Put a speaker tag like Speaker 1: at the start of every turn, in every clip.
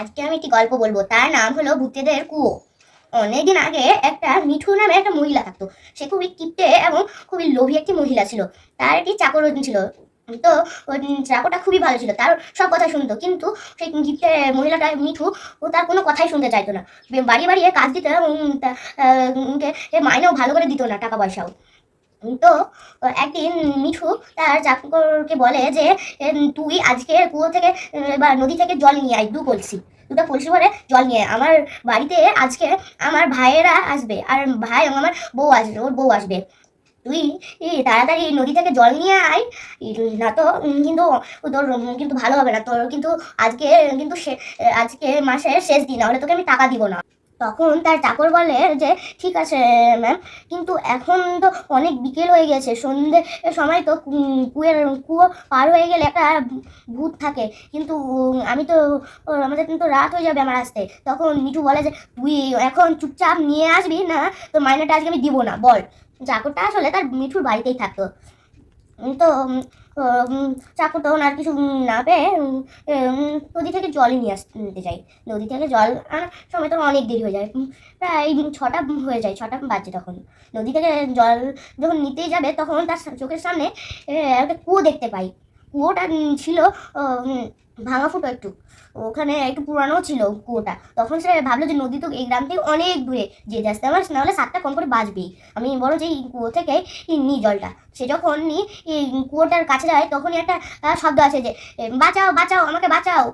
Speaker 1: আজকে আমি একটি গল্প বলবো, তার নাম হলো ভূতেদের কুয়ো। অনেকদিন আগে একটা মিঠু নামে একটা মহিলা থাকতো। সে খুবই কিপটে এবং খুবই লোভী একটি মহিলা ছিল। তার একটি চাকর ছিল। তো ওই চাকরটা খুবই ভালো ছিল, তার সব কথা শুনতো, কিন্তু সেই কিপটে মহিলাটা মিঠু ও তার কোনো কথাই শুনতে চাইতো না। বাড়ি বাড়িয়ে কাজ দিত এবং মাইনেও ভালো করে দিত না, টাকা পয়সাও। তো একদিন মিঠু তার চাকরকে বলে যে তুই আজকে কুয়ো থেকে বা নদী থেকে জল নিয়ে আয়, দুটো কলসি ভরে জল নিয়ে আয়। আমার বাড়িতে আজকে আমার ভাইয়েরা আসবে, আর ভাই এবং আমার বউ আসবে, ওর বউ আসবে। তুই তাড়াতাড়ি নদী থেকে জল নিয়ে আয়, না তো কিন্তু তোর কিন্তু ভালো হবে না তোর, কিন্তু আজকে কিন্তু আজকে মাসের শেষ দিন, নাহলে তোকে আমি টাকা দিব না। তখন তার চাকর বলে যে ঠিক আছে ম্যাম, কিন্তু এখন তো অনেক বিকেল হয়ে গেছে, সন্ধে সময় তো কুয়ো পার হয়ে গেলে একটা ভূত থাকে, কিন্তু আমি তো আমাদের কিন্তু রাত হয়ে যাবে আমার আসতে। তখন মিঠু বলে যে তুই এখন চুপচাপ নিয়ে আসবি, না তো মাইনেটা আজকে আমি দিব না, বল। চাকরটা আসলে তার মিঠুর বাড়িতেই থাকতো। তো চাকর তখন আর কিছু না পেয়ে নদী থেকে জলই নিয়ে নিতে যাই। নদী থেকে জল আনার সময় তখন অনেক দেরি হয়ে যায়, প্রায় 6টা হয়ে যায়, 6টা বাজে। তখন নদী থেকে জল যখন নিতেই যাবে, তখন তার চোখের সামনে একটা কুয়ো দেখতে পাই। কুয়োটা ছিল ভাঙা ফুটো একটু, ওখানে একটু পুরানো ছিল কুয়োটা। তখন সে ভাবলো যে নদী তো এই গ্রাম থেকে অনেক দূরে, যে আসতে আমার নাহলে 7টা কম করে বাজবেই, আমি বড় যে এই কুয়ো থেকে নিই জলটা। সে যখন এই কুয়োটার কাছে যায়, তখনই একটা শব্দ আছে যে বাঁচাও বাঁচাও আমাকে বাঁচাও।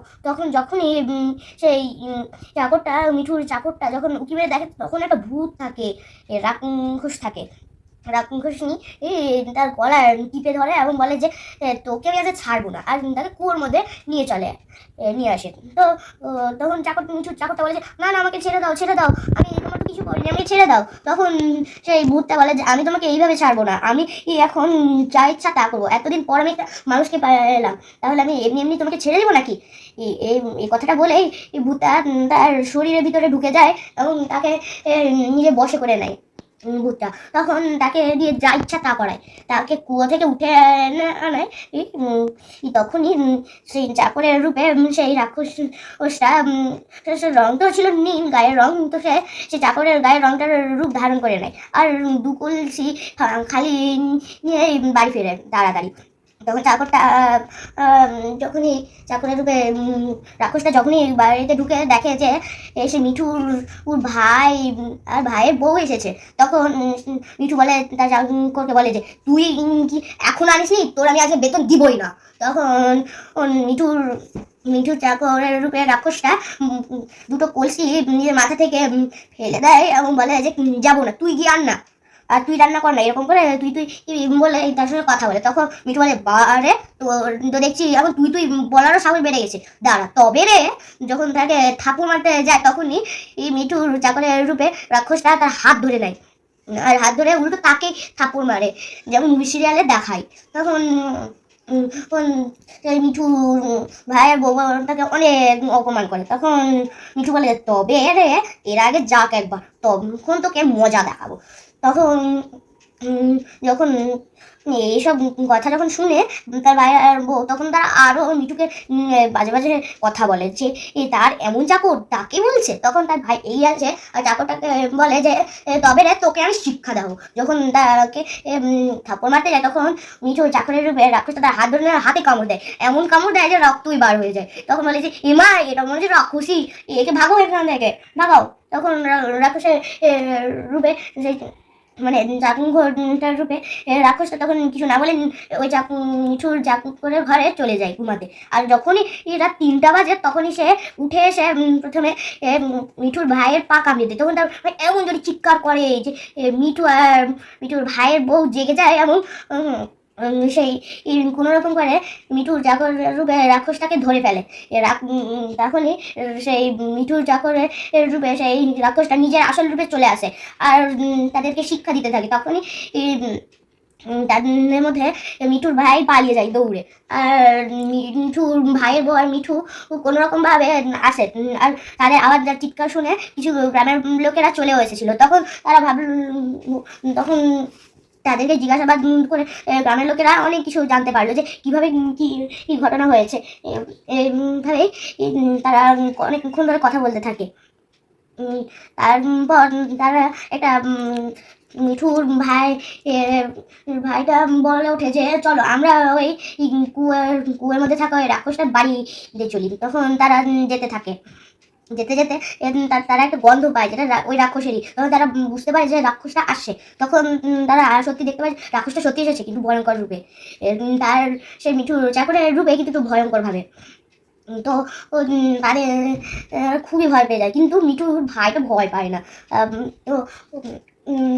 Speaker 1: যখনই সেই চাকরটা, মিঠুর চাকরটা যখন উঁকি মেরে দেখে, তখন একটা ভূত থাকে, রাক্ষস থাকে। রাক্ষসনী তার গলায় টিপে ধরে এবং বলে যে তোকে আমি আজ ছাড়বো না, আর তাকে কুয়োর মধ্যে নিয়ে চলে নিয়ে আসে। তো তখন মিঠুর চাকরটা বলে যে না না, আমাকে ছেড়ে দাও ছেড়ে দাও, আমি তোমার তো কিছু করিনি, আমাকে ছেড়ে দাও। তখন সেই ভূতটা বলে যে আমি তোমাকে এইভাবে ছাড়বো না, আমি এখন যা ইচ্ছা তা করবো, এতদিন পর আমি একটা মানুষকে পেলাম, তাহলে আমি এমনি এমনি তোমাকে ছেড়ে দেবো নাকি। এই এই- এই কথাটা বলেই এই ভূতটা তার শরীরের ভিতরে ঢুকে যায় এবং তাকে নিজে বশে করে নেয়। ভূতটা তখন তাকে দিয়ে যা ইচ্ছা তা করায়, তাকে কুয়ো থেকে উঠে আনায়। তখনই সেই চাকরের রূপে সেই রাক্ষসটা রং তো ছিল নীল গায়ের রং, তো সে চাকরের গায়ের রংটার রূপ ধারণ করে নেয়, আর দু কলসি খালি নিয়ে বাড়ি ফেরে তাড়াতাড়ি। তখন চাকরটা যখনই চাকরের রূপে রাক্ষসটা যখনই বাড়িতে ঢুকে দেখে যে সে মিঠুর ভাই আর ভাইয়ের বউ এসেছে, তখন মিঠু বলে তার চাকরকে বলে যে তুই কি এখন আনিসনি, তোর আমি আজকে বেতন দিবই না। তখন মিঠুর মিঠুর চাকরের রূপে রাক্ষসটা দুটো কলসি নিজের মাথা থেকে ফেলে দেয় এবং বলে যে যাবো না, তুই গিয়ে আন না, আর তুই রান্না কর না, এরকম করে তুই তুই বলে তার সঙ্গে কথা বলে। তখন মিঠু বলে বারে তো, তো দেখছি এখন তুই তুই বলারও সাহস বেড়ে গেছে, দাঁড়া তবে রে। যখন তাকে থাপুর মারতে যায়, তখনই এই মিঠুর চাকরের রূপে রাক্ষসটা তার হাত ধরে নেয়, আর হাত ধরে উল্টো তাকে থাপুর মারে, যেমন সিরিয়ালে দেখায়। তখন সেই মিঠুর ভাইয়ের বউ তাকে অনেক অপমান করে। তখন মিঠু বলে তবে রে, এর আগে যাক একবার, তখন তোকে মজা দেখাবো। তখন যখন এইসব কথা যখন শুনে তার ভাইয়ের বউ, তখন তারা আরো মিঠুকে বাজে বাজে কথা বলে যে তার এমন চাকর তাকে বলছে। তখন তার ভাই এই আছে আর চাকরটাকে বলে যে তবে রে, তোকে আমি শিক্ষা দেবো। যখন তাকে থাপ্পড় মারতে যায়, তখন মিঠু চাকরের রাক্ষসটা তার হাত ধরে হাতে কামড় দেয়, এমন কামড় দেয় যে রক্তই বার হয়ে যায়। তখন বলে যে এমা, এটা মনে হচ্ছে রাক্ষসী, একে ভাগো এখান থেকে, ভাগাও। তখন রাক্ষসের রূপে সেই মানে ঘরটার রূপে রাক্ষসটা তখন কিছু না বলে ওই মিঠুর চাকরের ঘরে চলে যায় ঘুমাতে। আর যখনই রাত 3টা বাজে, তখনই সে উঠে এসে প্রথমে মিঠুর ভাইয়ের পা কামড়ে দেয়। তখন তার এমন যদি চিৎকার করে যে মিঠু আর মিঠুর ভাইয়ের বউ জেগে যায়, এবং সেই কোনো রকম করে মিঠুর চাকর রূপে রাক্ষসটাকে ধরে ফেলে। তখনই সেই মিঠুর চাকরের রূপে সেই রাক্ষসটা নিজের আসল রূপে চলে আসে, আর তাদেরকে শিক্ষা দিতে থাকে। তখনই তাদের মধ্যে মিঠুর ভাই পালিয়ে যায় দৌড়ে, আর মিঠুর ভাইয়ের বউ আর মিঠু কোনো রকম ভাবে আসে, আর তাদের আওয়াজ চিৎকার শুনে কিছু গ্রামের লোকেরা চলেও এসেছিল। তখন তারা তখন তাদেরকে জিজ্ঞাসাবাদ করে গ্রামের লোকেরা অনেক কিছু জানতে পারলো যে কিভাবে কি কি ঘটনা হয়েছে। এইভাবেই তারা অনেকক্ষণ ধরে কথা বলতে থাকে। তারপর তারা একটা মিঠুর ভাইটা বলে ওঠে যে চলো আমরা ওই কুয়োর মধ্যে থাকা ওই রাক্ষসটার বাড়ি দিয়ে চলি। তখন তারা যেতে থাকে। যেতে যেতে তারা একটা গন্ধ পায় যেটা ওই রাক্ষসেরই। তখন তারা বুঝতে পারে যে রাক্ষসটা আসছে। তখন তারা সত্যি দেখতে পায় রাক্ষসটা সত্যি এসেছে, কিন্তু ভয়ঙ্কর রূপে। তার সেই মিঠুর চাকরের রূপে, কিন্তু একটু ভয়ঙ্কর ভাবে। তো মানে খুবই ভয় পেয়ে যায়, কিন্তু মিঠুর ভাইটা ভয় পায় না। তো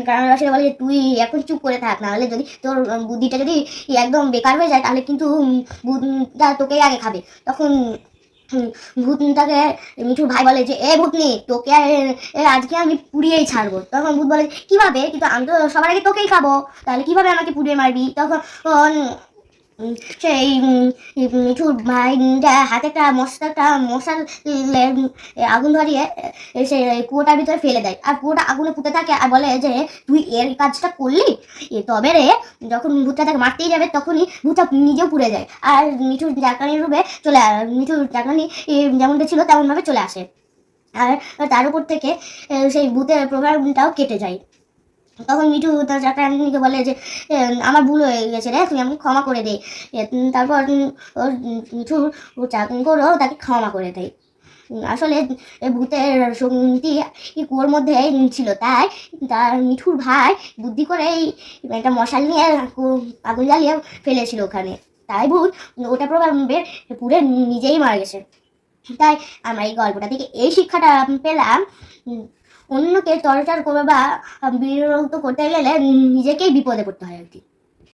Speaker 1: গ্রামবাসীরা বলে যে তুই এখন চুপ করে থাক, না হলে যদি তোর বুদ্ধিটা যদি একদম বেকার হয়ে যায় তাহলে কিন্তু ভূতটা তোকেই আগে খাবে। তখন ভূতটাকে মিঠুর ভাই বলে যে ভূতনি তোকে আজকে আমি পুড়িয়েই ছাড়বো। তখন ভূত বলে কিভাবে, কিন্তু আমি তো সবার আগে তোকেই খাবো, তাহলে কিভাবে আমাকে পুড়িয়ে মারবি? তখন সেই মিঠুর ভাইটা হাতে একটা মশাল আগুন ধরিয়ে সে কুয়োটার ভিতরে ফেলে দেয়, আর কুয়োটা আগুনে পুঁতে থাকে, আর বলে যে তুই এর কাজটা করলি। তবে রে যখন ভূতটা তাকে মারতেই যাবে তখনই ভূতটা নিজেও পুড়ে যায়, আর মিঠুর জাকানির রূপে মিঠুর জাকানি যেমনটা ছিল তেমনভাবে চলে আসে। আর তার উপর থেকে সেই ভূতের প্রভাবটাও কেটে যায়। তখন মিঠু তার চাকরানিকে বলে যে আমার ভুল হয়ে গেছে রে, তুই আমাকে ক্ষমা করে দে। তারপর মিঠুর চাকরও তাকে ক্ষমা করে দেয়। আসলে ভূতের শক্তি কুয়োর মধ্যে ছিল, তাই তার মিঠুর ভাই বুদ্ধি করে একটা মশাল নিয়ে আগুন জ্বালিয়ে ফেলেছিল ওখানে। তাই ভূত ওটা প্রভাবে পুড়ে নিজেই মারা গেছে। তাই আমরা এই গল্পটা থেকে এই শিক্ষাটা পেলাম, অন্যকে টর্চার করবে বা বিরক্ত করতে গেলে নিজেকেই বিপদে পড়তে হয় আর কি।